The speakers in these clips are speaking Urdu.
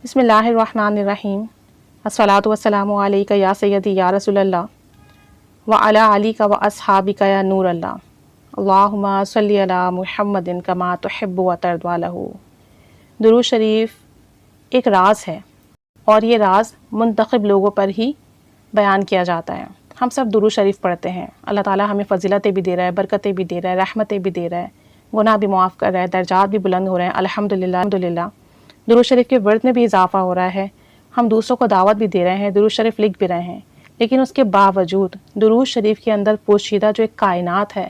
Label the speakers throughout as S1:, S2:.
S1: بسم اللہ الرحمن الرحیم الصلاۃ والسلام علیک یا سیدی یا رسول اللہ وعلی آلک و اصحابک یا نور اللہ اللہم صلی علی محمد کما تحب و ترضی لہ۔ درود شریف ایک راز ہے اور یہ راز منتخب لوگوں پر ہی بیان کیا جاتا ہے۔ ہم سب درود شریف پڑھتے ہیں، اللہ تعالیٰ ہمیں فضیلتیں بھی دے رہا ہے، برکتیں بھی دے رہا ہے، رحمتیں بھی دے رہا ہے، گناہ بھی معاف کر رہا ہے، درجات بھی بلند ہو رہے ہیں، الحمدللہ۔ درود شریف کے ورد میں بھی اضافہ ہو رہا ہے، ہم دوسروں کو دعوت بھی دے رہے ہیں، درود شریف لکھ بھی رہے ہیں، لیکن اس کے باوجود درود شریف کے اندر پوشیدہ جو ایک کائنات ہے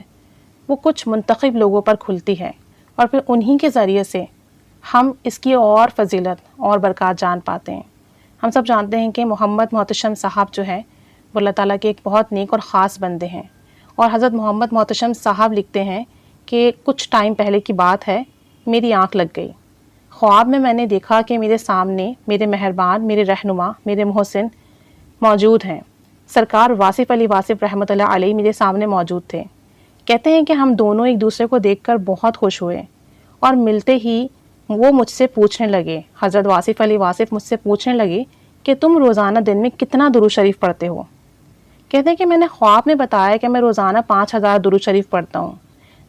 S1: وہ کچھ منتخب لوگوں پر کھلتی ہے، اور پھر انہی کے ذریعے سے ہم اس کی اور فضیلت اور برکات جان پاتے ہیں۔ ہم سب جانتے ہیں کہ محمد محتشم صاحب جو ہے وہ اللہ تعالیٰ کے ایک بہت نیک اور خاص بندے ہیں، اور حضرت محمد محتشم صاحب لکھتے ہیں کہ کچھ ٹائم پہلے کی بات ہے، میری آنکھ لگ گئی۔ خواب میں نے دیکھا کہ میرے سامنے میرے مہربان، میرے رہنما، میرے محسن موجود ہیں۔ سرکار واصف علی واصف رحمۃ اللہ علیہ میرے سامنے موجود تھے۔ کہتے ہیں کہ ہم دونوں ایک دوسرے کو دیکھ کر بہت خوش ہوئے، اور ملتے ہی وہ مجھ سے پوچھنے لگے، حضرت واصف علی واصف مجھ سے پوچھنے لگے کہ تم روزانہ دن میں کتنا درود شریف پڑھتے ہو؟ کہتے ہیں کہ میں نے خواب میں بتایا کہ میں روزانہ 5000 درود شریف پڑھتا ہوں،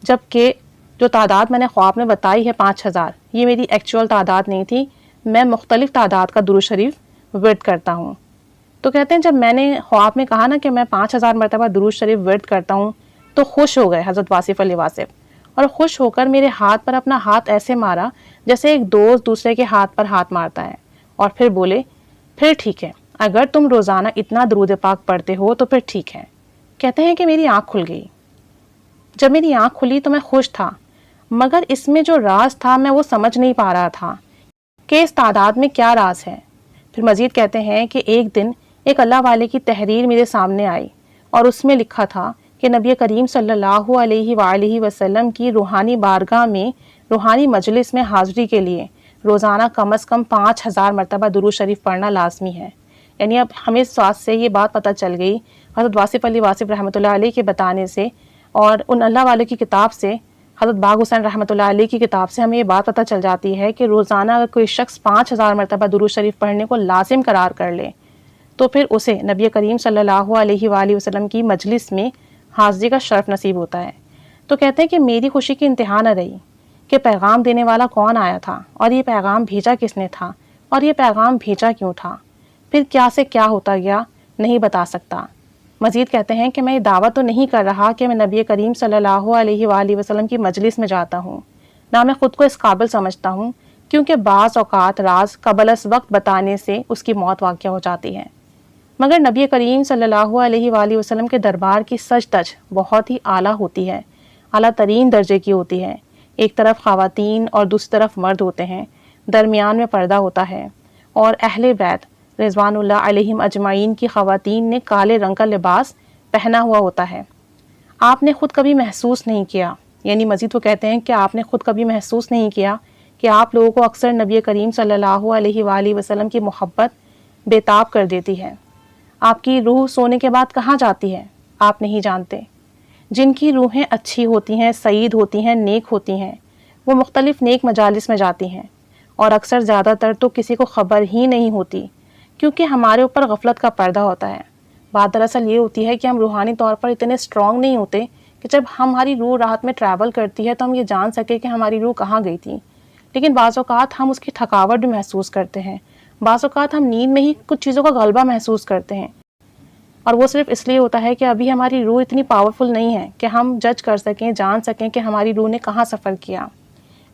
S1: جبکہ جو تعداد میں نے خواب میں بتائی ہے 5000، یہ میری ایکچوئل تعداد نہیں تھی، میں مختلف تعداد کا درود شریف ورد کرتا ہوں۔ تو کہتے ہیں جب میں نے خواب میں کہا نا کہ میں 5000 مرتبہ درود شریف ورد کرتا ہوں، تو خوش ہو گئے حضرت واصف علی واصف، اور خوش ہو کر میرے ہاتھ پر اپنا ہاتھ ایسے مارا جیسے ایک دوست دوسرے کے ہاتھ پر ہاتھ مارتا ہے، اور پھر بولے پھر ٹھیک ہے، اگر تم روزانہ اتنا درود پاک پڑھتے ہو تو پھر ٹھیک ہے۔ کہتے ہیں کہ میری آنکھ کھل گئی۔ جب میری آنکھ کھلی تو میں خوش تھا، مگر اس میں جو راز تھا میں وہ سمجھ نہیں پا رہا تھا کہ اس تعداد میں کیا راز ہے۔ پھر مزید کہتے ہیں کہ ایک دن ایک اللہ والے کی تحریر میرے سامنے آئی، اور اس میں لکھا تھا کہ نبی کریم صلی اللہ علیہ وآلہ وسلم کی روحانی بارگاہ میں روحانی مجلس میں حاضری کے لیے روزانہ کم از کم 5000 مرتبہ درود شریف پڑھنا لازمی ہے۔ یعنی اب ہمیں اس بات سے یہ بات پتہ چل گئی، حضرت واصف علی واصف رحمۃ اللہ علیہ کے بتانے سے اور ان اللہ والے کی کتاب سے، حضرت باغ حسین رحمۃ اللہ علیہ کی کتاب سے ہمیں یہ بات پتہ چل جاتی ہے کہ روزانہ اگر کوئی شخص 5000 مرتبہ درود شریف پڑھنے کو لازم قرار کر لے تو پھر اسے نبی کریم صلی اللہ علیہ وآلہ وسلم کی مجلس میں حاضری کا شرف نصیب ہوتا ہے۔ تو کہتے ہیں کہ میری خوشی کی انتہا نہ رہی کہ پیغام دینے والا کون آیا تھا، اور یہ پیغام بھیجا کس نے تھا، اور یہ پیغام بھیجا کیوں تھا، پھر کیا سے کیا ہوتا گیا نہیں بتا سکتا۔ مزید کہتے ہیں کہ میں یہ دعویٰ تو نہیں کر رہا کہ میں نبی کریم صلی اللہ علیہ وآلہ وسلم کی مجلس میں جاتا ہوں، نہ میں خود کو اس قابل سمجھتا ہوں، کیونکہ بعض اوقات راز قبل از وقت بتانے سے اس کی موت واقع ہو جاتی ہے، مگر نبی کریم صلی اللہ علیہ وآلہ وسلم کے دربار کی سج دج بہت ہی اعلیٰ ہوتی ہے، اعلیٰ ترین درجے کی ہوتی ہے۔ ایک طرف خواتین اور دوسری طرف مرد ہوتے ہیں، درمیان میں پردہ ہوتا ہے، اور اہل بیت رضوان اللہ علیہم اجمعین کی خواتین نے کالے رنگ کا لباس پہنا ہوا ہوتا ہے۔ آپ نے خود کبھی محسوس نہیں کیا، یعنی مزید وہ کہتے ہیں کہ آپ نے خود کبھی محسوس نہیں کیا کہ آپ لوگوں کو اکثر نبی کریم صلی اللہ علیہ وآلہ وسلم کی محبت بے تاب کر دیتی ہے۔ آپ کی روح سونے کے بعد کہاں جاتی ہے آپ نہیں جانتے۔ جن کی روحیں اچھی ہوتی ہیں، سعید ہوتی ہیں، نیک ہوتی ہیں، وہ مختلف نیک مجالس میں جاتی ہیں، اور اکثر زیادہ تر تو کسی کو خبر ہی نہیں ہوتی، کیونکہ ہمارے اوپر غفلت کا پردہ ہوتا ہے۔ بات دراصل یہ ہوتی ہے کہ ہم روحانی طور پر اتنے اسٹرانگ نہیں ہوتے کہ جب ہماری روح رات میں ٹریول کرتی ہے تو ہم یہ جان سکے کہ ہماری روح کہاں گئی تھی، لیکن بعض اوقات ہم اس کی تھکاوٹ بھی محسوس کرتے ہیں، بعض اوقات ہم نیند میں ہی کچھ چیزوں کا غلبہ محسوس کرتے ہیں، اور وہ صرف اس لیے ہوتا ہے کہ ابھی ہماری روح اتنی پاورفل نہیں ہے کہ ہم جج کر سکیں، جان سکیں کہ ہماری روح نے کہاں سفر کیا۔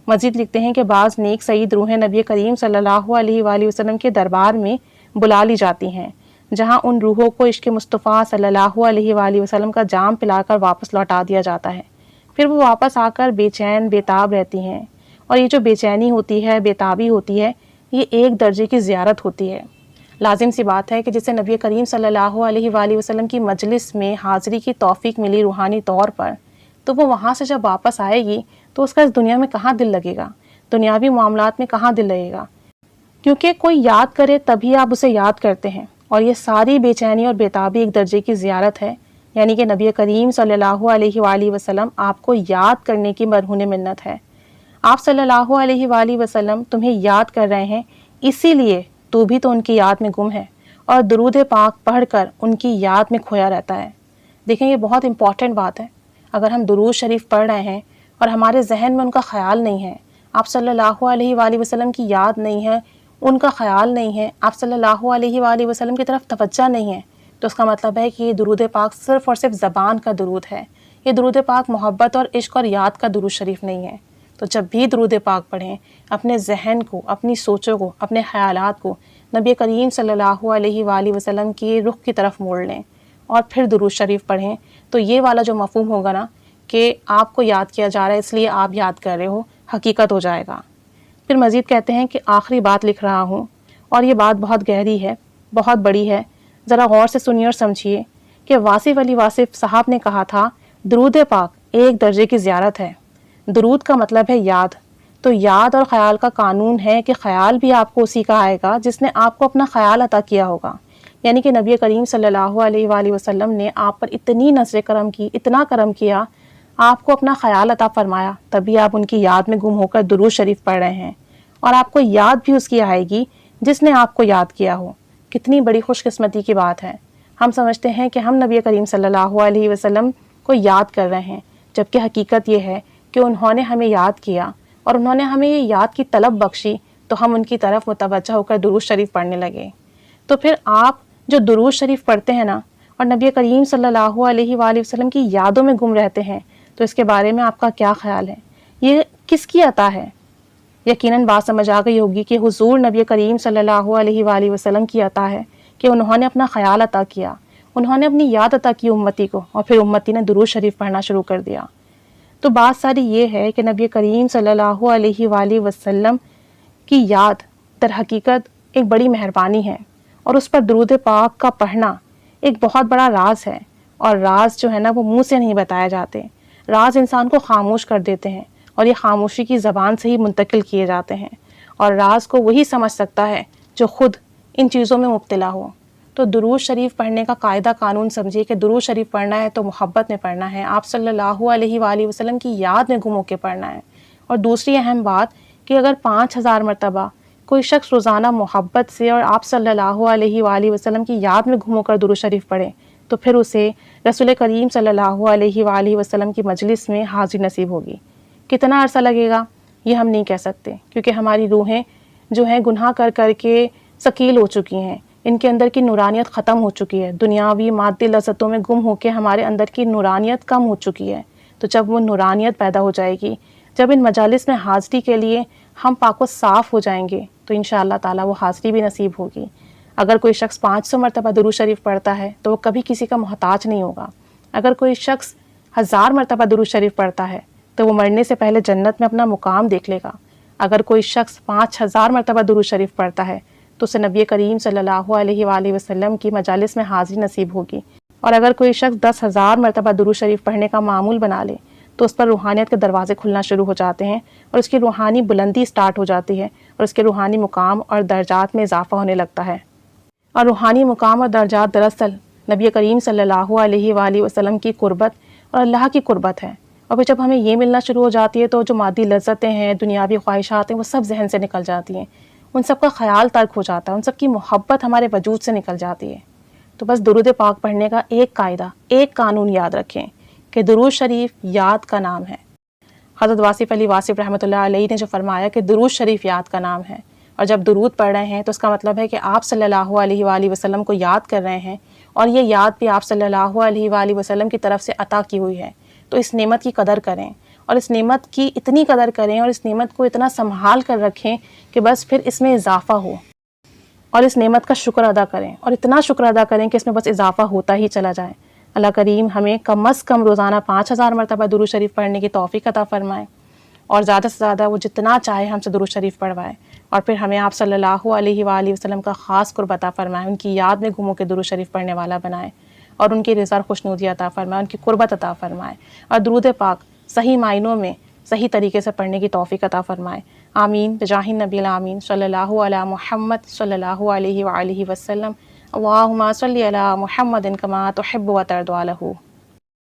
S1: مزید لکھتے ہیں کہ بعض نیک سعید روحیں نبی کریم صلی اللہ علیہ وآلہ وسلم کے دربار میں بلا لی جاتی ہیں، جہاں ان روحوں کو عشق مصطفیٰ صلی اللہ علیہ وآلہ وسلم کا جام پلا کر واپس لوٹا دیا جاتا ہے۔ پھر وہ واپس آ کر بے چین بے تاب رہتی ہیں، اور یہ جو بے چینی ہوتی ہے، بے تابی ہوتی ہے، یہ ایک درجے کی زیارت ہوتی ہے۔ لازم سی بات ہے کہ جسے نبی کریم صلی اللہ علیہ وآلہ وسلم کی مجلس میں حاضری کی توفیق ملی روحانی طور پر، تو وہ وہاں سے جب واپس آئے گی تو اس کا اس دنیا میں کہاں دل لگے گا، دنیاوی معاملات میں کہاں دل لگے گا، کیونکہ کوئی یاد کرے تبھی آپ اسے یاد کرتے ہیں، اور یہ ساری بے چینی اور بےتابی ایک درجے کی زیارت ہے، یعنی کہ نبی کریم صلی اللہ علیہ وآلہ وسلم آپ کو یاد کرنے کی مرہون منت ہے۔ آپ صلی اللہ علیہ وآلہ وسلم تمہیں یاد کر رہے ہیں، اسی لیے تو بھی تو ان کی یاد میں گم ہے اور درود پاک پڑھ کر ان کی یاد میں کھویا رہتا ہے۔ دیکھیں یہ بہت امپورٹنٹ بات ہے۔ اگر ہم درود شریف پڑھ رہے ہیں اور ہمارے ذہن میں ان کا خیال نہیں ہے، آپ صلی اللہ علیہ وآلہ وسلم کی یاد نہیں ہے، ان کا خیال نہیں ہے، آپ صلی اللہ علیہ وآلہ وسلم کی طرف توجہ نہیں ہے، تو اس کا مطلب ہے کہ یہ درود پاک صرف اور صرف زبان کا درود ہے۔ یہ درود پاک محبت اور عشق اور یاد کا درود شریف نہیں ہے۔ تو جب بھی درود پاک پڑھیں، اپنے ذہن کو، اپنی سوچوں کو، اپنے خیالات کو نبی کریم صلی اللہ علیہ وآلہ وسلم کی رخ کی طرف موڑ لیں اور پھر درود شریف پڑھیں، تو یہ والا جو مفہوم ہوگا نا کہ آپ کو یاد کیا جا رہا ہے اس لیے آپ یاد کر رہے ہو، حقیقت ہو جائے گا۔ پھر مزید کہتے ہیں کہ آخری بات لکھ رہا ہوں اور یہ بات بہت گہری ہے، بہت بڑی ہے، ذرا غور سے سنیے اور سمجھیے کہ واصف علی واصف صاحب نے کہا تھا درود پاک ایک درجے کی زیارت ہے۔ درود کا مطلب ہے یاد، تو یاد اور خیال کا قانون ہے کہ خیال بھی آپ کو اسی کا آئے گا جس نے آپ کو اپنا خیال عطا کیا ہوگا۔ یعنی کہ نبی کریم صلی اللہ علیہ وآلہ وسلم نے آپ پر اتنی نظر کرم کی، اتنا کرم کیا، آپ کو اپنا خیال عطا فرمایا، تبھی آپ ان کی یاد میں گم ہو کر درود شریف پڑھ رہے ہیں، اور آپ کو یاد بھی اس کی آئے گی جس نے آپ کو یاد کیا ہو۔ کتنی بڑی خوش قسمتی کی بات ہے۔ ہم سمجھتے ہیں کہ ہم نبی کریم صلی اللہ علیہ وسلم کو یاد کر رہے ہیں، جبکہ حقیقت یہ ہے کہ انہوں نے ہمیں یاد کیا اور انہوں نے ہمیں یہ یاد کی طلب بخشی، تو ہم ان کی طرف متوجہ ہو کر درود شریف پڑھنے لگے۔ تو پھر آپ جو درود شریف پڑھتے ہیں نا اور نبی کریم صلی اللہ علیہ وآلہ وسلم کی یادوں میں گم رہتے ہیں، تو اس کے بارے میں آپ کا کیا خیال ہے؟ یہ کس کی عطا ہے؟ یقیناً بات سمجھ آ گئی ہوگی کہ حضور نبی کریم صلی اللہ علیہ وآلہ وسلم کی عطا ہے کہ انہوں نے اپنا خیال عطا کیا، انہوں نے اپنی یاد عطا کی امتی کو، اور پھر امتی نے درود شریف پڑھنا شروع کر دیا۔ تو بات ساری یہ ہے کہ نبی کریم صلی اللہ علیہ وآلہ وسلم کی یاد در حقیقت ایک بڑی مہربانی ہے، اور اس پر درود پاک کا پڑھنا ایک بہت بڑا راز ہے، اور راز جو ہے نا وہ منہ سے نہیں بتائے جاتے، راز انسان کو خاموش کر دیتے ہیں، اور یہ خاموشی کی زبان سے ہی منتقل کیے جاتے ہیں، اور راز کو وہی سمجھ سکتا ہے جو خود ان چیزوں میں مبتلا ہو۔ تو درود شریف پڑھنے کا قاعدہ قانون سمجھیے کہ درود شریف پڑھنا ہے تو محبت میں پڑھنا ہے، آپ صلی اللہ علیہ وآلہ وسلم کی یاد میں گم ہو کے پڑھنا ہے۔ اور دوسری اہم بات کہ اگر 5000 مرتبہ کوئی شخص روزانہ محبت سے اور آپ صلی اللہ علیہ وآلہ وسلم کی یاد میں گم ہو کر درود شریف پڑھے، تو پھر اسے رسول کریم صلی اللہ علیہ وآلہ وسلم کی مجلس میں حاضری نصیب ہوگی۔ کتنا عرصہ لگے گا یہ ہم نہیں کہہ سکتے، کیونکہ ہماری روحیں جو ہیں گناہ کر کر کے ثقیل ہو چکی ہیں، ان کے اندر کی نورانیت ختم ہو چکی ہے، دنیاوی مادی لذتوں میں گم ہو کے ہمارے اندر کی نورانیت کم ہو چکی ہے۔ تو جب وہ نورانیت پیدا ہو جائے گی، جب ان مجالس میں حاضری کے لیے ہم پاک و صاف ہو جائیں گے، تو انشاءاللہ تعالیٰ وہ حاضری بھی نصیب ہوگی۔ اگر کوئی شخص 500 مرتبہ درود شریف پڑھتا ہے تو وہ کبھی کسی کا محتاج نہیں ہوگا۔ اگر کوئی شخص 1000 مرتبہ درود شریف پڑھتا ہے تو وہ مرنے سے پہلے جنت میں اپنا مقام دیکھ لے گا۔ اگر کوئی شخص 5000 مرتبہ درود شریف پڑھتا ہے تو اسے نبی کریم صلی اللہ علیہ وآلہ وسلم کی مجالس میں حاضری نصیب ہوگی۔ اور اگر کوئی شخص 10,000 مرتبہ درود شریف پڑھنے کا معمول بنا لے تو اس پر روحانیت کے دروازے کھلنا شروع ہو جاتے ہیں، اور اس کی روحانی بلندی سٹارٹ ہو جاتی ہے، اور اس کے روحانی مقام اور درجات میں اضافہ ہونے لگتا ہے۔ اور روحانی مقام اور درجات دراصل نبی کریم صلی اللہ علیہ وآلہ وسلم کی قربت اور اللہ کی قربت ہے۔ اور پھر جب ہمیں یہ ملنا شروع ہو جاتی ہے تو جو مادی لذتیں ہیں، دنیاوی خواہشات ہیں، وہ سب ذہن سے نکل جاتی ہیں، ان سب کا خیال ترک ہو جاتا ہے، ان سب کی محبت ہمارے وجود سے نکل جاتی ہے۔ تو بس درود پاک پڑھنے کا ایک قاعدہ، ایک قانون یاد رکھیں کہ درود شریف یاد کا نام ہے۔ حضرت واصف علی واصف رحمۃ اللہ علیہ نے جو فرمایا کہ درود شریف یاد کا نام ہے، اور جب درود پڑھ رہے ہیں تو اس کا مطلب ہے کہ آپ صلی اللہ علیہ وآلہ وسلم کو یاد کر رہے ہیں، اور یہ یاد بھی آپ صلی اللہ علیہ وآلہ وسلم کی طرف سے عطا کی ہوئی ہے۔ تو اس نعمت کی قدر کریں، اور اس نعمت کی اتنی قدر کریں، اور اس نعمت کو اتنا سنبھال کر رکھیں کہ بس پھر اس میں اضافہ ہو، اور اس نعمت کا شکر ادا کریں، اور اتنا شکر ادا کریں کہ اس میں بس اضافہ ہوتا ہی چلا جائے۔ اللہ کریم ہمیں کم از کم روزانہ 5000 مرتبہ درود شریف پڑھنے کی توفیق عطا فرمائے، اور زیادہ سے زیادہ وہ جتنا چاہے ہم سے درود شریف پڑھوائے، اور پھر ہمیں آپ صلی اللہ علیہ وآلہ وسلم کا خاص قرب عطا فرمائے، ان کی یاد میں گھوموں کے درود شریف پڑھنے والا بنائے، اور ان کی رضا اور خوشنودی عطا فرمائے، ان کی قربت عطا فرمائے، اور درود پاک صحیح معنوں میں صحیح طریقے سے پڑھنے کی توفیق عطا فرمائے۔ آمین بجاہ النبی الامین صلی اللہ علی محمد صلی اللہ علیہ وآلہ وسلم۔ اللہم صلی علی محمد کما تحب و ترضی عنہ۔